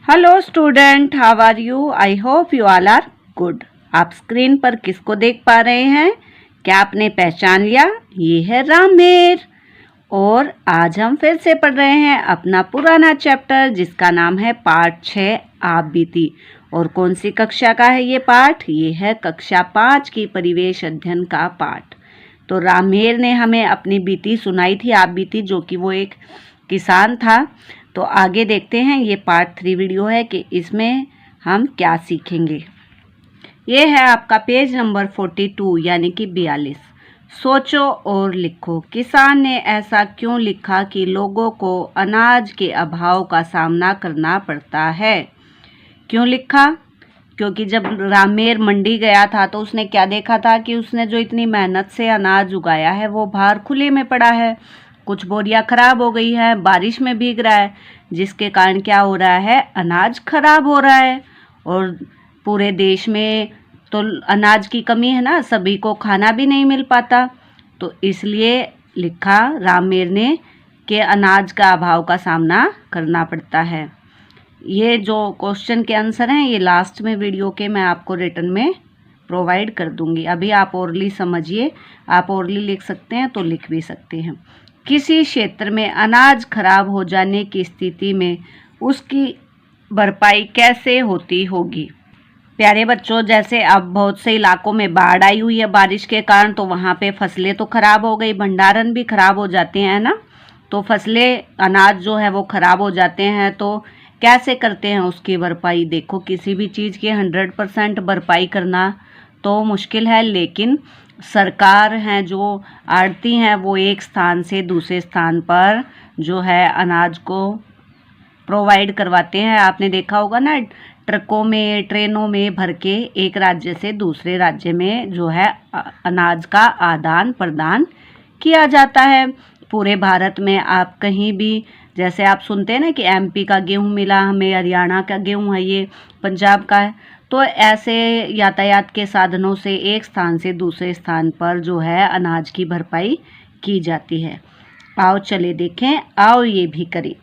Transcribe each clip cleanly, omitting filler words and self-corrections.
Hello student, how are you? I hope you all are good. आप screen पर किसको देख पा रहे हैं? क्या आपने पहचान लिया? ये है रामेर। और आज हम फिर से पढ़ रहे हैं अपना पुराना चैप्टर जिसका नाम है पाठ 6 आप बीती। और कौन सी कक्षा का है ये पाठ? ये है कक्षा 5 की परिवेश अध्ययन का पाठ। तो रामेर ने हमें अपनी बीती सुनाई थी, आप बीती, जो कि वो एक किसान था। तो आगे देखते हैं, ये पार्ट 3 वीडियो है कि इसमें हम क्या सीखेंगे। ये है आपका पेज नंबर 42 यानी कि 42। सोचो और लिखो, किसान ने ऐसा क्यों लिखा कि लोगों को अनाज के अभाव का सामना करना पड़ता है? क्यों लिखा? क्योंकि जब रामेर मंडी गया था तो उसने क्या देखा था कि उसने जो इतनी मेहनत से अनाज उगाया है वो बाहर खुले में पड़ा है। कुछ बोरियां खराब हो गई है, बारिश में भीग रहा है, जिसके कारण क्या हो रहा है? अनाज खराब हो रहा है। और पूरे देश में तो अनाज की कमी है ना, सभी को खाना भी नहीं मिल पाता। तो इसलिए लिखा रामेर ने कि अनाज का अभाव का सामना करना पड़ता है। ये जो क्वेश्चन के आंसर हैं ये लास्ट में वीडियो के मैं आपको रिटर्न में प्रोवाइड कर दूंगी। अभी आप ओरली समझिए, आप ओरली लिख सकते हैं तो लिख भी सकते हैं। किसी क्षेत्र में अनाज खराब हो जाने की स्थिति में उसकी भरपाई कैसे होती होगी? प्यारे बच्चों, जैसे अब बहुत से इलाकों में बाढ़ आई हुई है बारिश के कारण, तो वहाँ पे फसलें तो खराब हो गई, भंडारण भी खराब हो जाते हैं ना। तो फसलें, अनाज जो है वो खराब हो जाते हैं, तो कैसे करते हैं उसकी भरपाई? देखो, किसी भी चीज़ की 100% भरपाई करना तो मुश्किल है, लेकिन सरकार हैं जो आड़ती हैं वो एक स्थान से दूसरे स्थान पर जो है अनाज को प्रोवाइड करवाते हैं। आपने देखा होगा ना, ट्रकों में, ट्रेनों में भर के एक राज्य से दूसरे राज्य में जो है अनाज का आदान प्रदान किया जाता है। पूरे भारत में आप कहीं भी, जैसे आप सुनते हैं ना कि एमपी का गेहूं मिला हमें, हरियाणा का गेहूं है, ये पंजाब का है, तो ऐसे यातायात के साधनों से एक स्थान से दूसरे स्थान पर जो है अनाज की भरपाई की जाती है। आओ चले देखें, आओ ये भी करें।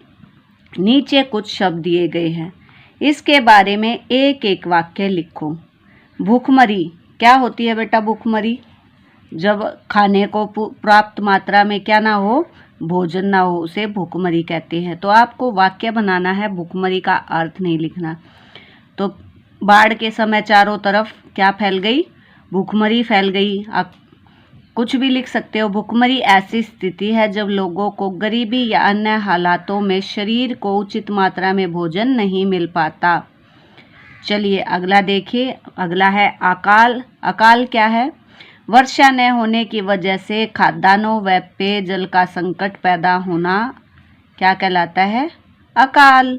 नीचे कुछ शब्द दिए गए हैं, इसके बारे में एक एक वाक्य लिखो। भूखमरी क्या होती है बेटा? भूखमरी जब खाने को पर्याप्त मात्रा में क्या ना हो, भोजन ना हो, उसे भूखमरी कहते हैं। तो आपको वाक्य बनाना है, भूखमरी का अर्थ नहीं लिखना। तो बाढ़ के समय चारों तरफ क्या फैल गई? भूखमरी फैल गई। आप कुछ भी लिख सकते हो। भूखमरी ऐसी स्थिति है जब लोगों को गरीबी या अन्य हालातों में शरीर को उचित मात्रा में भोजन नहीं मिल पाता। चलिए अगला देखिए। अगला है अकाल। अकाल क्या है? वर्षा न होने की वजह से खाद्यान्नों व पेयजल का संकट पैदा होना क्या कहलाता है? अकाल।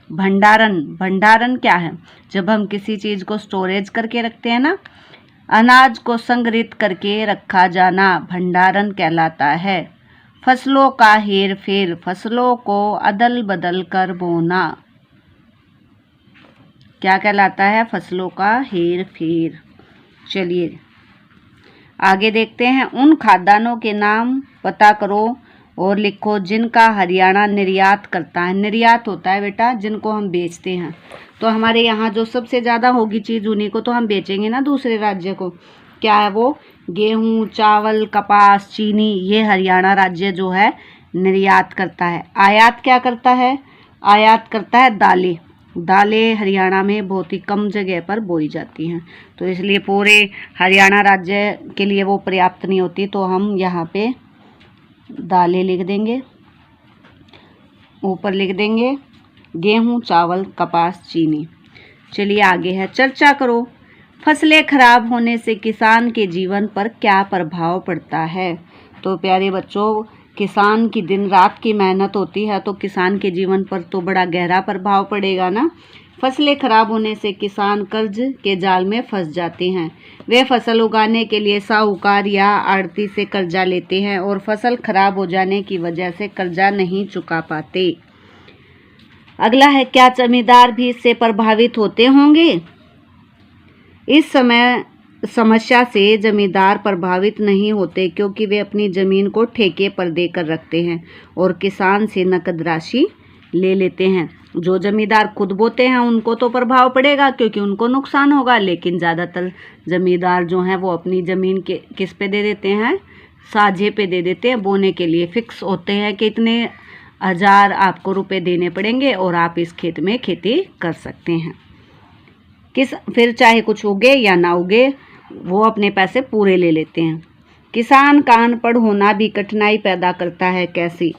भंडारण। भंडारण क्या है? जब हम किसी चीज को स्टोरेज करके रखते हैं ना, अनाज को संग्रहित करके रखा जाना भंडारण कहलाता है। फसलों का हेर फेर, फसलों को अदल बदल कर बोना क्या कहलाता है? फसलों का हेर फेर। चलिए आगे देखते हैं। उन खाद्यान्नों के नाम पता करो और लिखो जिनका हरियाणा निर्यात करता है। निर्यात होता है बेटा जिनको हम बेचते हैं। तो हमारे यहाँ जो सबसे ज़्यादा होगी चीज़, उन्हीं को तो हम बेचेंगे ना दूसरे राज्य को। क्या है वो? गेहूँ, चावल, कपास, चीनी, ये हरियाणा राज्य जो है निर्यात करता है। आयात क्या करता है? आयात करता है दालें। दालें हरियाणा में बहुत ही कम जगह पर बोई जाती हैं, तो इसलिए पूरे हरियाणा राज्य के लिए वो पर्याप्त नहीं होती, तो हम यहाँ पे दालें लिख देंगे, ऊपर लिख देंगे गेहूं, चावल, कपास, चीनी। चलिए आगे है, चर्चा करो। फसलें खराब होने से किसान के जीवन पर क्या प्रभाव पड़ता है? तो प्यारे बच्चों, किसान की दिन रात की मेहनत होती है, तो किसान के जीवन पर तो बड़ा गहरा प्रभाव पड़ेगा ना। फसलें खराब होने से किसान कर्ज के जाल में फंस जाते हैं। वे फसल उगाने के लिए साहूकार या आड़ती से कर्जा लेते हैं और फसल खराब हो जाने की वजह से कर्जा नहीं चुका पाते। अगला है, क्या जमींदार भी इससे प्रभावित होते होंगे? इस समय समस्या से जमींदार प्रभावित नहीं होते क्योंकि वे अपनी जमीन को ठेके पर देकर रखते हैं और किसान से नकद राशि ले लेते हैं। जो जमींदार खुद बोते हैं उनको तो प्रभाव पड़ेगा क्योंकि उनको नुकसान होगा, लेकिन ज़्यादातर जमींदार जो हैं वो अपनी ज़मीन के किस पे दे देते हैं, साझे पे दे देते हैं। बोने के लिए फिक्स होते हैं कि इतने हज़ार आपको रुपए देने पड़ेंगे और आप इस खेत में खेती कर सकते हैं। फिर चाहे कुछ उगे या ना उगे वो अपने पैसे पूरे ले लेते हैं। किसान का अनपढ़ होना भी कठिनाई पैदा करता है। कैसी?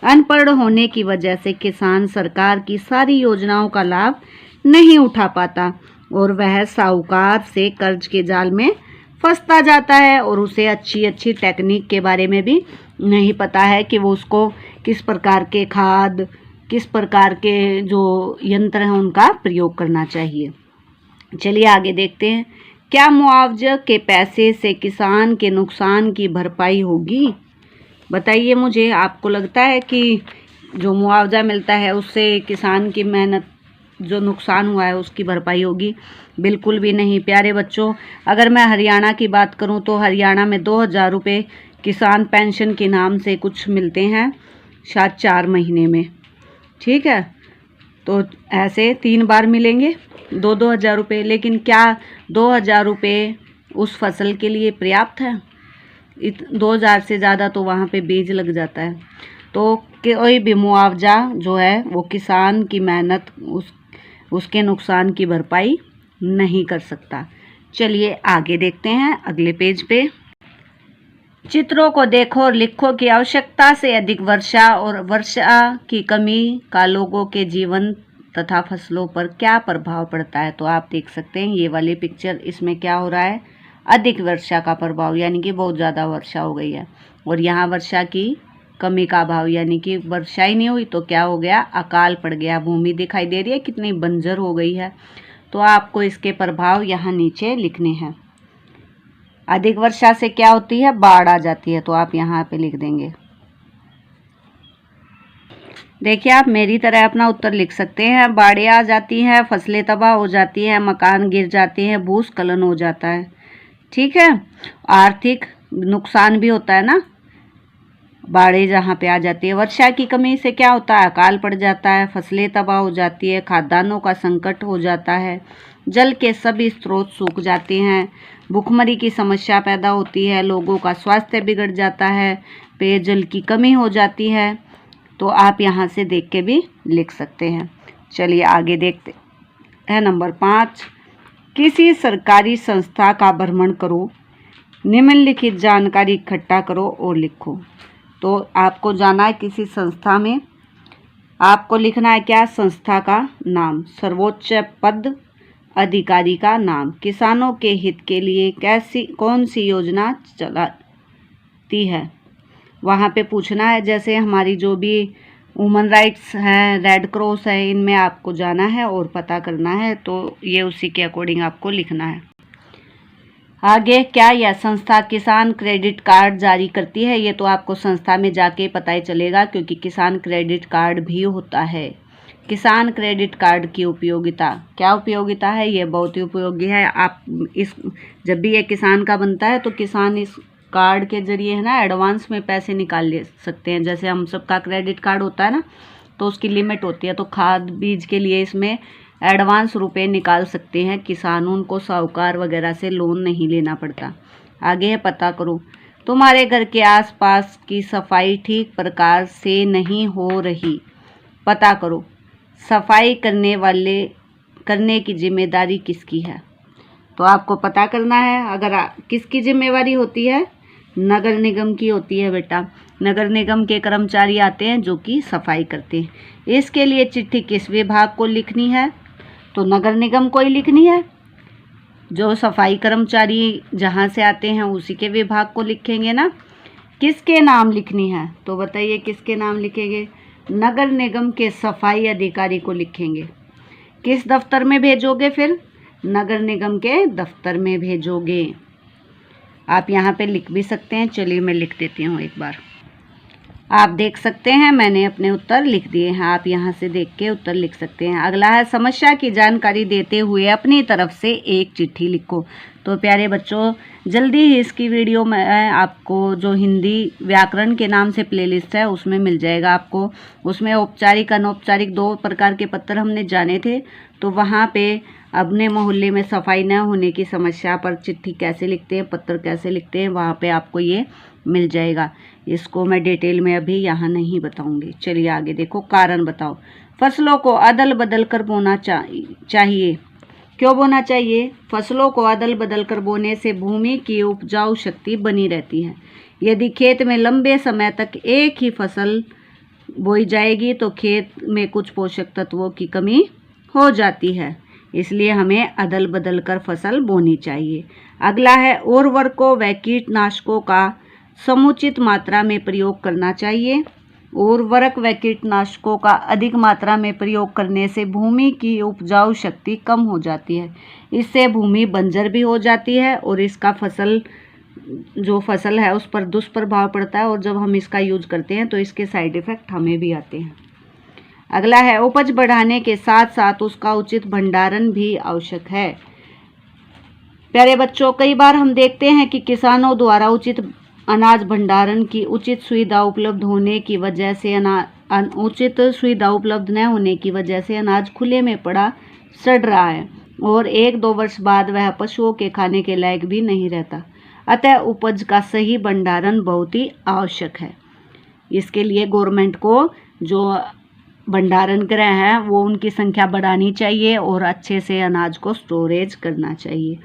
अनपढ़ होने की वजह से किसान सरकार की सारी योजनाओं का लाभ नहीं उठा पाता और वह साहूकार से कर्ज के जाल में फंसता जाता है और उसे अच्छी अच्छी टेक्निक के बारे में भी नहीं पता है कि वो उसको किस प्रकार के खाद, किस प्रकार के जो यंत्र हैं उनका प्रयोग करना चाहिए। चलिए आगे देखते हैं। क्या मुआवजे के पैसे से किसान के नुकसान की भरपाई होगी? बताइए मुझे, आपको लगता है कि जो मुआवजा मिलता है उससे किसान की मेहनत जो नुकसान हुआ है उसकी भरपाई होगी? बिल्कुल भी नहीं प्यारे बच्चों। अगर मैं हरियाणा की बात करूं तो हरियाणा में 2000 रुपये किसान पेंशन के नाम से कुछ मिलते हैं, शायद 4 महीने में। ठीक है, तो ऐसे 3 बार मिलेंगे 2-2 हज़ार रुपये। लेकिन क्या 2000 रुपये उस फसल के लिए पर्याप्त है? 2000 से ज़्यादा तो वहाँ पे बीज लग जाता है। तो कोई भी मुआवजा जो है वो किसान की मेहनत उसके नुकसान की भरपाई नहीं कर सकता। चलिए आगे देखते हैं अगले पेज पे। चित्रों को देखो और लिखो कि आवश्यकता से अधिक वर्षा और वर्षा की कमी का लोगों के जीवन तथा फसलों पर क्या प्रभाव पड़ता है। तो आप देख सकते हैं ये वाली पिक्चर, इसमें क्या हो रहा है, अधिक वर्षा का प्रभाव यानी कि बहुत ज़्यादा वर्षा हो गई है और यहाँ वर्षा की कमी का अभाव यानी कि वर्षा ही नहीं हुई तो क्या हो गया, अकाल पड़ गया। भूमि दिखाई दे रही है कितनी बंजर हो गई है। तो आपको इसके प्रभाव यहाँ नीचे लिखने हैं। अधिक वर्षा से क्या होती है, बाढ़ आ जाती है, तो आप यहाँ पे लिख देंगे। देखिए आप मेरी तरह अपना उत्तर लिख सकते हैं। बाढ़ें आ जाती हैं, फसलें तबाह हो जाती हैं, मकान गिर जाते हैं, भूस्खलन हो जाता है। ठीक है, आर्थिक नुकसान भी होता है ना, बाढ़ें जहाँ पे आ जाती है। वर्षा की कमी से क्या होता है, अकाल पड़ जाता है, फसलें तबाह हो जाती है, खाद्यान्नों का संकट हो जाता है, जल के सभी स्रोत सूख जाते हैं, भूखमरी की समस्या पैदा होती है, लोगों का स्वास्थ्य बिगड़ जाता है, पेयजल की कमी हो जाती है। तो आप यहाँ से देख के भी लिख सकते हैं। चलिए आगे देखते हैं। नंबर 5, किसी सरकारी संस्था का भ्रमण करो, निम्नलिखित जानकारी इकट्ठा करो और लिखो। तो आपको जाना है किसी संस्था में, आपको लिखना है क्या, संस्था का नाम, सर्वोच्च पद, अधिकारी का नाम, किसानों के हित के लिए कौन सी योजना चलाती है, वहाँ पे पूछना है। जैसे हमारी जो भी वुमन राइट्स हैं, रेड क्रॉस है, इनमें आपको जाना है और पता करना है। तो ये उसी के अकॉर्डिंग आपको लिखना है। आगे, क्या यह संस्था किसान क्रेडिट कार्ड जारी करती है? ये तो आपको संस्था में जाके पता ही चलेगा क्योंकि किसान क्रेडिट कार्ड भी होता है। किसान क्रेडिट कार्ड की उपयोगिता, क्या उपयोगिता है, ये बहुत ही उपयोगी है। आप जब भी ये किसान का बनता है तो किसान इस कार्ड के जरिए है ना एडवांस में पैसे निकाल ले सकते हैं। जैसे हम सबका क्रेडिट कार्ड होता है ना, तो उसकी लिमिट होती है, तो खाद बीज के लिए इसमें एडवांस रुपए निकाल सकते हैं किसान, उनको साहूकार वगैरह से लोन नहीं लेना पड़ता। आगे है, पता करो तुम्हारे घर के आसपास की सफाई ठीक प्रकार से नहीं हो रही, पता करो सफाई करने की जिम्मेदारी किसकी है। तो आपको पता करना है। अगर किसकी जिम्मेवारी होती है, नगर निगम की होती है बेटा। नगर निगम के कर्मचारी आते हैं जो कि सफाई करते हैं। इसके लिए चिट्ठी किस विभाग को लिखनी है, तो नगर निगम को ही लिखनी है। जो सफाई कर्मचारी जहाँ से आते हैं उसी के विभाग को लिखेंगे ना। किसके नाम लिखनी है, तो बताइए किसके नाम लिखेंगे, नगर निगम के सफाई अधिकारी को लिखेंगे। किस दफ्तर में भेजोगे, फिर नगर निगम के दफ्तर में भेजोगे। आप यहाँ पे लिख भी सकते हैं। चलिए मैं लिख देती हूँ एक बार। आप देख सकते हैं मैंने अपने उत्तर लिख दिए हैं। आप यहाँ से देख के उत्तर लिख सकते हैं। अगला है, समस्या की जानकारी देते हुए अपनी तरफ से एक चिट्ठी लिखो। तो प्यारे बच्चों, जल्दी ही इसकी वीडियो में आपको जो हिंदी व्याकरण के नाम से प्लेलिस्ट है उसमें मिल जाएगा आपको। उसमें औपचारिक अनौपचारिक 2 प्रकार के पत्र हमने जाने थे, तो वहाँ पे अपने मोहल्ले में सफाई न होने की समस्या पर चिट्ठी कैसे लिखते हैं, पत्र कैसे लिखते हैं, वहाँ पे आपको ये मिल जाएगा। इसको मैं डिटेल में अभी यहाँ नहीं बताऊँगी। चलिए आगे देखो, कारण बताओ। फसलों को अदल बदल कर बोना चाहिए। क्यों बोना चाहिए? फसलों को अदल बदल कर बोने से भूमि की उपजाऊ शक्ति बनी रहती है। यदि खेत में लंबे समय तक एक ही फसल बोई जाएगी तो खेत में कुछ पोषक तत्वों की कमी हो जाती है, इसलिए हमें अदल बदल कर फसल बोनी चाहिए। अगला है, उर्वरकों व कीटनाशकों का समुचित मात्रा में प्रयोग करना चाहिए। उर्वरक व कीटनाशकों का अधिक मात्रा में प्रयोग करने से भूमि की उपजाऊ शक्ति कम हो जाती है। इससे भूमि बंजर भी हो जाती है और इसका जो फसल है उस पर दुष्प्रभाव पड़ता है, और जब हम इसका यूज करते हैं तो इसके साइड इफ़ेक्ट हमें भी आते हैं। अगला है, उपज बढ़ाने के साथ साथ उसका उचित भंडारण भी आवश्यक है। प्यारे बच्चों, कई बार हम देखते हैं कि किसानों द्वारा उचित अनाज भंडारण की उचित सुविधा उपलब्ध होने की वजह से उचित सुविधा उपलब्ध न होने की वजह से अनाज खुले में पड़ा सड़ रहा है और 1-2 वर्ष बाद वह पशुओं के खाने के लायक भी नहीं रहता। अतः उपज का सही भंडारण बहुत ही आवश्यक है। इसके लिए गवर्नमेंट को जो भंडारण गृह हैं वो उनकी संख्या बढ़ानी चाहिए और अच्छे से अनाज को स्टोरेज करना चाहिए।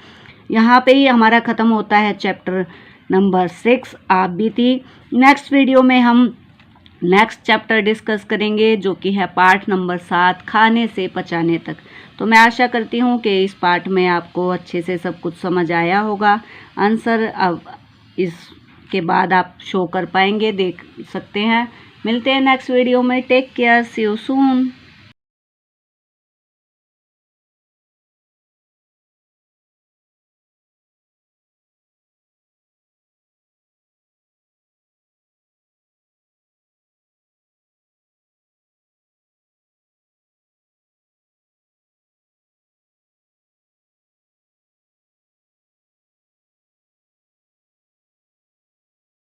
यहाँ पे ही हमारा ख़त्म होता है चैप्टर नंबर 6 आप बीती। नेक्स्ट वीडियो में हम नेक्स्ट चैप्टर डिस्कस करेंगे जो कि है पार्ट नंबर 7 खाने से पचाने तक। तो मैं आशा करती हूँ कि इस पार्ट में आपको अच्छे से सब कुछ समझ आया होगा। आंसर अब इसके बाद आप शो कर पाएंगे, देख सकते हैं। मिलते हैं नेक्स्ट वीडियो में। Take care, see you soon.